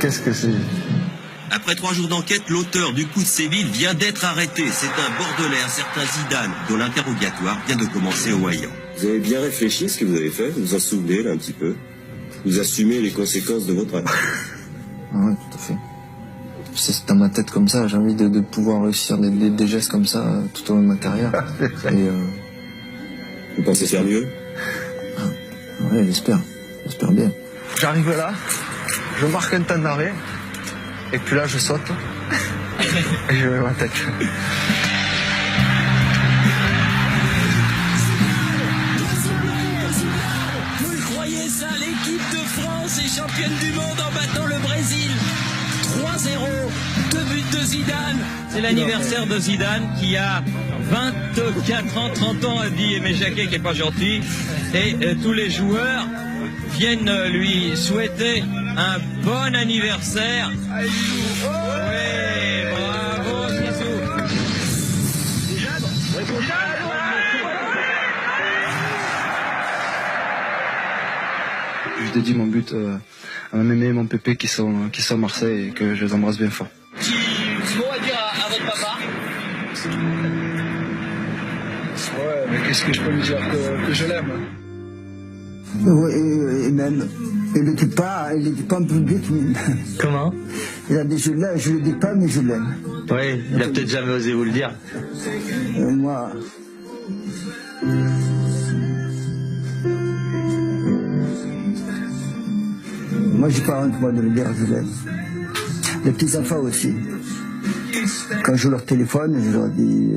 Qu'est-ce que c'est? Après 3 jours d'enquête, l'auteur du coup de Séville vient d'être arrêté. C'est un Bordelais, un certain Zidane, dont l'interrogatoire vient de commencer au Hayan. Vous avez bien réfléchi à ce que vous avez fait? Vous vous en souvenez là un petit peu? Vous assumez les conséquences de votre acte? Oui, tout à fait. C'est dans ma tête comme ça, j'ai envie de pouvoir réussir des gestes comme ça tout au long de ma carrière. Et Vous pensez faire mieux? ouais, j'espère bien. J'arrive là, je marque un temps d'arrêt, et puis là je saute, et je mets ma tête. Vous le croyez ça, l'équipe de France est championne du monde en battant le Brésil 3-0, 2 buts de Zidane. C'est l'anniversaire de Zidane qui a 24 ans, 30 ans, a dit Aimé Jacquet qui est pas gentil. Et tous les joueurs viennent lui souhaiter un bon anniversaire. Oui, bravo Zizou. Je dédie mon but à ma mémé et mon pépé qui sont à Marseille et que je les embrasse bien fort. Petit mot à dire à votre papa? Ouais, mais qu'est-ce que je peux lui dire que je l'aime? Oui, et même, il ne dit pas en public. Mais... Comment? Il a dit je le dis pas, mais je l'aime. Oui, il a peut-être jamais osé vous le dire. Moi. Moi, j'ai pas honte, moi, de le dire, je l'aime. Les petits-enfants aussi. Quand je leur téléphone, je leur dis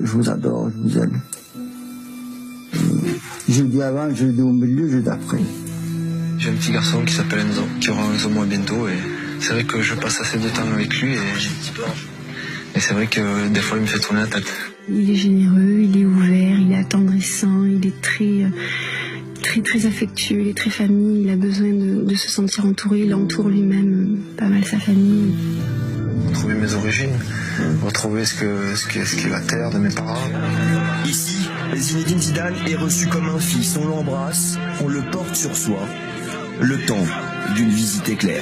je vous adore, je vous aime. Je le dis avant, je le dis au milieu, je le dis après. J'ai un petit garçon qui s'appelle Enzo, qui aura 11 mois bientôt, et c'est vrai que je passe assez de temps avec lui, et c'est vrai que des fois il me fait tourner la tête. Il est généreux, il est ouvert, il est attendrissant, il est très affectueux, il est très famille, il a besoin de se sentir entouré, il entoure lui-même pas mal sa famille. Retrouver mes origines, retrouver ce qu'est la terre de mes parents. Ici, Zinedine Zidane est reçu comme un fils. On l'embrasse, on le porte sur soi. Le temps d'une visite éclair.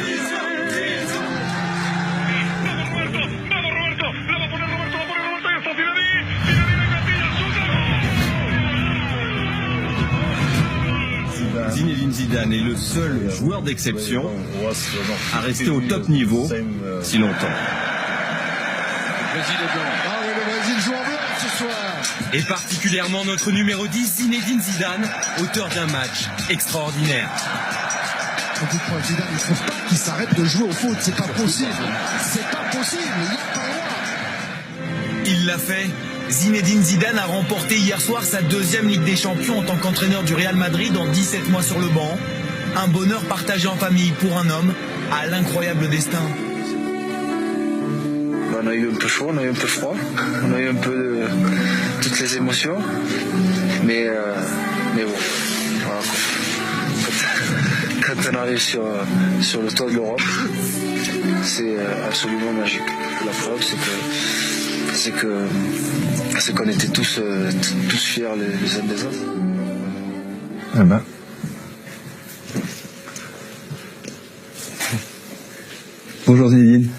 Zinedine Zidane est le seul joueur d'exception à rester au top niveau si longtemps. Le Brésil joue en blanc ce soir. Et particulièrement notre numéro 10, Zinedine Zidane, auteur d'un match extraordinaire. On dit pour Zidane, il ne faut pas qu'il s'arrête de jouer au foot, c'est pas possible. C'est pas possible, il n'y a pas le droit. Il l'a fait. Zinedine Zidane a remporté hier soir sa 2e Ligue des Champions en tant qu'entraîneur du Real Madrid en 17 mois sur le banc. Un bonheur partagé en famille pour un homme à l'incroyable destin. On a eu un peu chaud, on a eu un peu froid, on a eu un peu de toutes les émotions, mais bon, voilà quoi. Quand on arrive sur le toit de l'Europe, c'est absolument magique. La preuve, c'est qu'on était tous fiers les uns des autres. Eh ben. Bonjour Zinedine.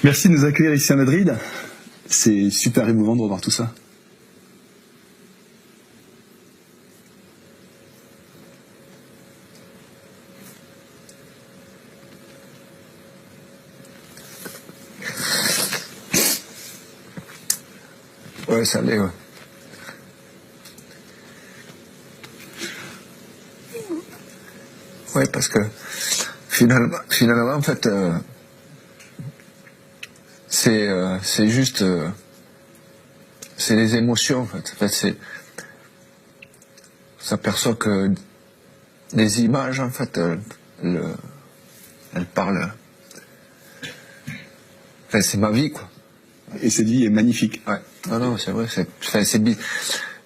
Merci de nous accueillir ici à Madrid. C'est super émouvant de revoir tout ça. Ouais, ça l'est, ouais. Ouais, parce que finalement en fait, c'est juste, c'est les émotions en fait. En fait, on s'aperçoit que les images en fait, elles parlent. Enfin, c'est ma vie quoi. Et cette vie est magnifique. Ouais. Ah non, c'est vrai.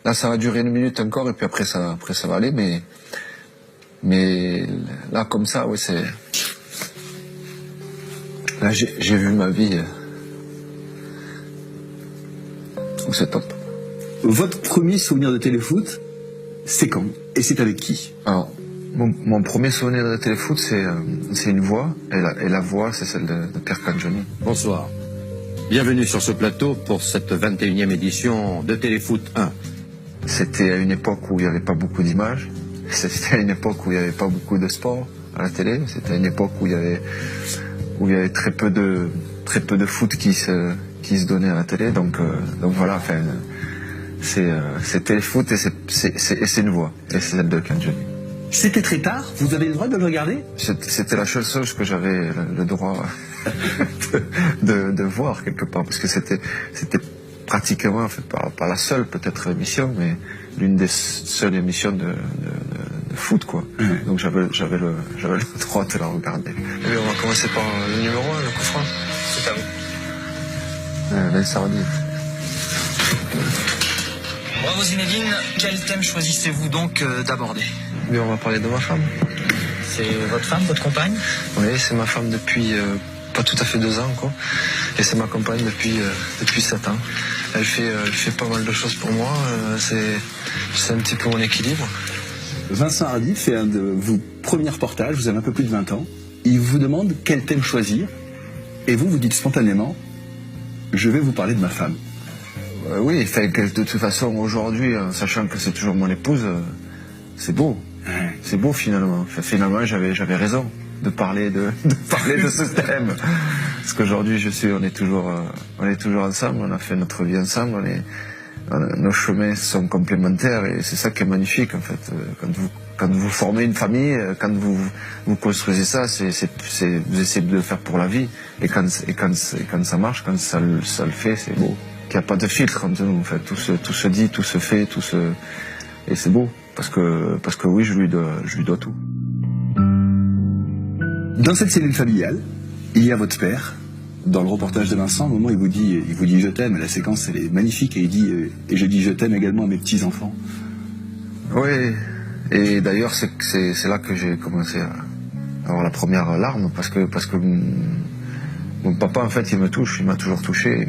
Là, ça va durer 1 minute encore et puis après ça va aller, mais là comme ça, ouais, c'est. Là, j'ai vu ma vie. C'est top. Votre premier souvenir de téléfoot, c'est quand? Et c'est avec qui? Alors, Mon premier souvenir de téléfoot, c'est une voix, et la voix, c'est celle de Pierre Cangioni. Bonsoir. Bienvenue sur ce plateau pour cette 21e édition de Téléfoot 1. C'était à une époque où il n'y avait pas beaucoup d'images, c'était à une époque où il n'y avait pas beaucoup de sport à la télé, c'était à une époque où il y avait très peu de foot qui se donnait à la télé, donc voilà, enfin, c'est Téléfoot et c'est une voix, et c'est celle de Cangioni. C'était très tard, vous avez le droit de le regarder? C'était la seule chose que j'avais le droit de voir quelque part, parce que c'était pratiquement, fait, pas la seule peut-être émission, mais l'une des seules émissions de foot, quoi. Donc j'avais le droit de la regarder. Et on va commencer par le numéro 1, le coup franc. C'est à vous. Vincent Hardy. Bravo Zinedine, quel thème choisissez-vous donc d'aborder? Mais on va parler de ma femme. C'est votre femme, votre compagne? Oui, c'est ma femme depuis pas tout à fait 2 ans, quoi. Et c'est ma compagne depuis 7 ans. Elle fait pas mal de choses pour moi. C'est un petit peu mon équilibre. Vincent Hardy fait un de vos premiers reportages, vous avez un peu plus de 20 ans. Il vous demande quel thème choisir. Et vous dites spontanément, je vais vous parler de ma femme. Oui, fait que de toute façon, aujourd'hui, sachant que c'est toujours mon épouse, c'est beau. C'est beau finalement. Finalement, j'avais raison de parler de ce thème. Parce qu'aujourd'hui, on est toujours ensemble, on a fait notre vie ensemble, nos chemins sont complémentaires et c'est ça qui est magnifique en fait. Quand vous formez une famille, quand vous construisez ça, vous essayez de le faire pour la vie. Et quand ça marche, quand ça le fait, c'est beau. Il n'y a pas de filtre entre nous, en fait. Tout se dit, tout se fait, et c'est beau. Parce que oui, je lui dois tout. Dans cette cellule familiale, il y a votre père. Dans le reportage de Vincent, au moment où il vous dit je t'aime, la séquence elle est magnifique, et il dit et je dis je t'aime également à mes petits-enfants. Oui, et d'ailleurs c'est là que j'ai commencé à avoir la première larme, parce que mon papa en fait il me touche, il m'a toujours touché,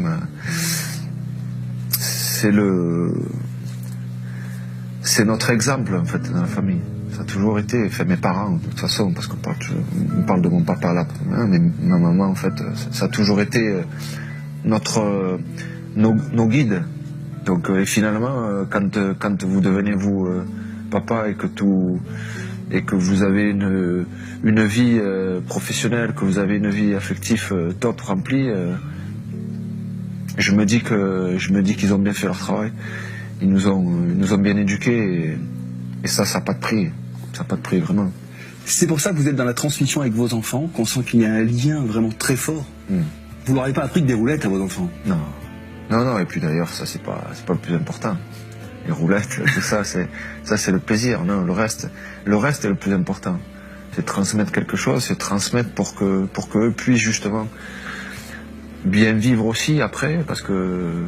c'est notre exemple en fait dans la famille. Ça a toujours été, fait mes parents de toute façon, parce qu'on parle de mon papa là, hein, mais ma maman en fait, ça a toujours été nos guides. Donc et finalement, quand vous devenez vous papa et que vous avez une vie professionnelle, que vous avez une vie affective top remplie, je me dis qu'ils ont bien fait leur travail. Ils nous ont bien éduqués et ça n'a pas de prix. Ça n'a pas de prix, vraiment. C'est pour ça que vous êtes dans la transmission avec vos enfants, qu'on sent qu'il y a un lien vraiment très fort. Vous leur avez pas appris des roulettes à vos enfants? Non, et puis d'ailleurs, ça c'est pas le plus important. Les roulettes, tout ça, c'est le plaisir. Non, le reste est le plus important. C'est transmettre quelque chose, c'est transmettre pour que eux puissent justement bien vivre aussi après, parce que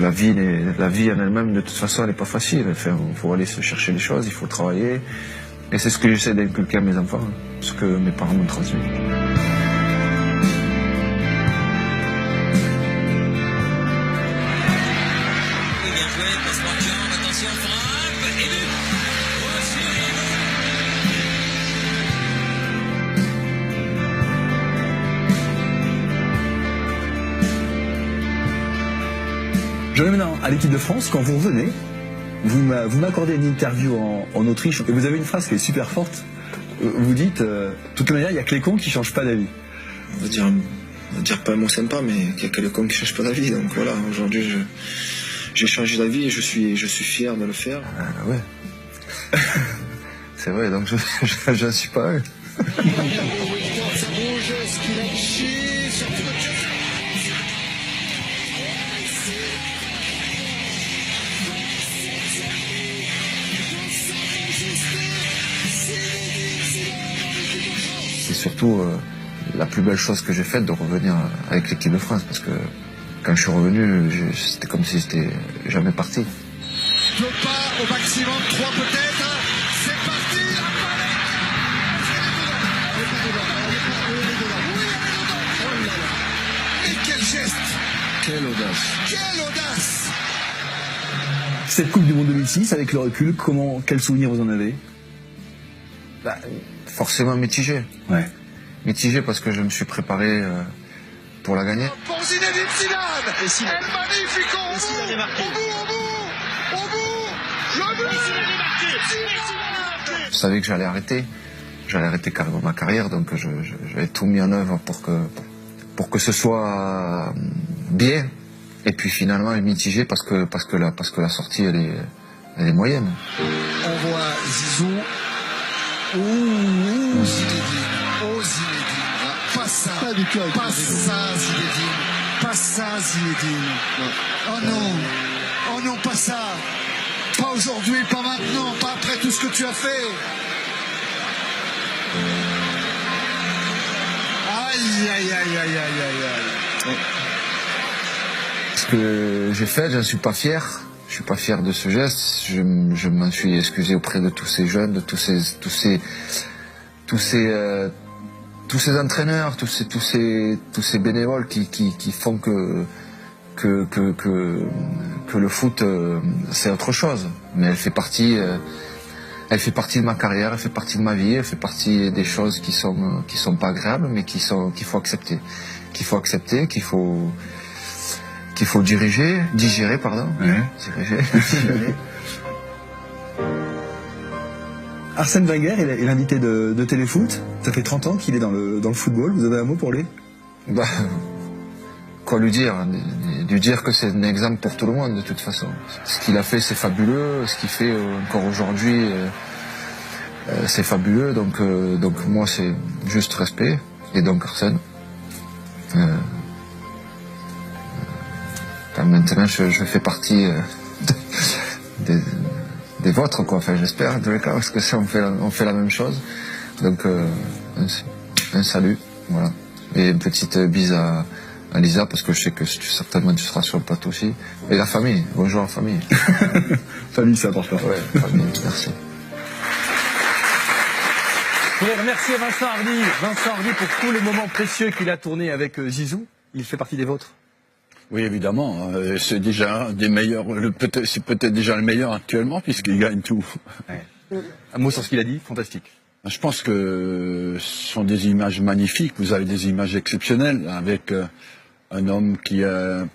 la vie en elle-même de toute façon elle n'est pas facile. Enfin, il faut aller se chercher les choses, il faut travailler, et c'est ce que j'essaie d'inculquer à mes enfants, ce que mes parents m'ont transmis. Je vais maintenant à l'équipe de France. Quand vous revenez, vous m'accordez une interview en Autriche et vous avez une phrase qui est super forte. Vous dites, de toute manière, il n'y a que les cons qui ne changent pas d'avis. On va dire pas un mot sympa, mais qu'il n'y a que les cons qui ne changent pas d'avis. Donc voilà, aujourd'hui, j'ai changé d'avis et je suis fier de le faire. Ouais. C'est vrai, donc je ne suis pas eux. C'est surtout la plus belle chose que j'ai faite de revenir avec l'équipe de France, parce que quand je suis revenu, c'était comme si c'était jamais parti. Le pas au maximum, 3 peut-être. C'est parti, la palette. Et quel geste. Quelle audace. Quelle audace. Cette Coupe du Monde 2006, avec le recul, quel souvenir vous en avez? Forcément mitigé. Ouais. Mitigé parce que je me suis préparé pour la gagner. Pour Zinedine Zidane, El Magnifico au bout, le but. Je savais que j'allais arrêter carrément ma carrière, donc j'avais tout mis en œuvre pour que ce soit bien. Et puis finalement, elle est mitigée parce que la sortie elle est moyenne. On voit Zizou. Zinedine. Pas ça. Pas ça, Zinedine. Oh non, pas ça. Pas aujourd'hui, pas maintenant, pas après tout ce que tu as fait. Aïe. Ce que j'ai fait, je ne suis pas fier. Je suis pas fier de ce geste. Je m'en suis excusé auprès de tous ces jeunes, de tous ces entraîneurs, tous ces bénévoles qui font que le foot c'est autre chose. Mais elle fait partie de ma carrière, elle fait partie de ma vie, elle fait partie des choses qui sont pas agréables, mais qu'il faut accepter, qu'il faut digérer, pardon. Ouais. Diriger. Arsène Wenger est l'invité de Téléfoot. Ça fait 30 ans qu'il est dans le football. Vous avez un mot pour lui? Quoi lui dire? Lui dire que c'est un exemple pour tout le monde de toute façon. Ce qu'il a fait, c'est fabuleux. Ce qu'il fait encore aujourd'hui, c'est fabuleux. Donc moi, c'est juste respect. Et donc Arsène. Maintenant, je fais partie des vôtres, quoi. Enfin, j'espère, en tous les cas, parce que ça, on fait la même chose. Donc, un salut, voilà. Et une petite bise à Lisa, parce que je sais que certainement tu seras sur le plateau aussi. Et la famille, bonjour la famille. Famille, c'est important. Ouais, famille, merci. Je voudrais remercier Vincent Hardy pour tous les moments précieux qu'il a tournés avec Zizou. Il fait partie des vôtres. Oui, évidemment. C'est déjà un des meilleurs. C'est peut-être déjà le meilleur actuellement, puisqu'il gagne tout. Ouais. Un mot sur ce qu'il a dit, fantastique. Je pense que ce sont des images magnifiques. Vous avez des images exceptionnelles avec un homme qui a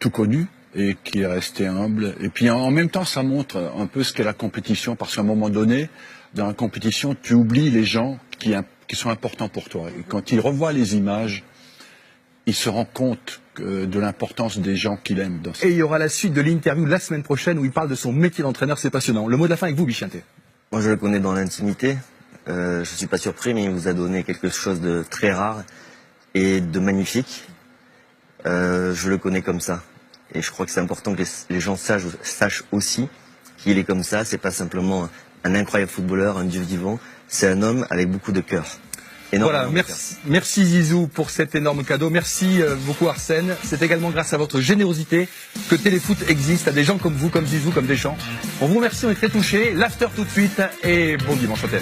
tout connu et qui est resté humble. Et puis en même temps, ça montre un peu ce qu'est la compétition, parce qu'à un moment donné, dans la compétition, tu oublies les gens qui sont importants pour toi. Et quand il revoit les images, il se rend compte de l'importance des gens qu'il aime. Et il y aura la suite de l'interview la semaine prochaine où il parle de son métier d'entraîneur, c'est passionnant. Le mot de la fin avec vous, Bichianté. Moi, je le connais dans l'intimité. Je suis pas surpris, mais il vous a donné quelque chose de très rare et de magnifique. Je le connais comme ça. Et je crois que c'est important que les gens sachent aussi qu'il est comme ça. C'est pas simplement un incroyable footballeur, un dieu vivant. C'est un homme avec beaucoup de cœur. Voilà, merci Zizou pour cet énorme cadeau. Merci beaucoup Arsène. C'est également grâce à votre générosité que Téléfoot existe, à des gens comme vous, comme Zizou, comme Deschamps. On vous remercie, on est très touchés. L'after tout de suite et bon dimanche au TF1.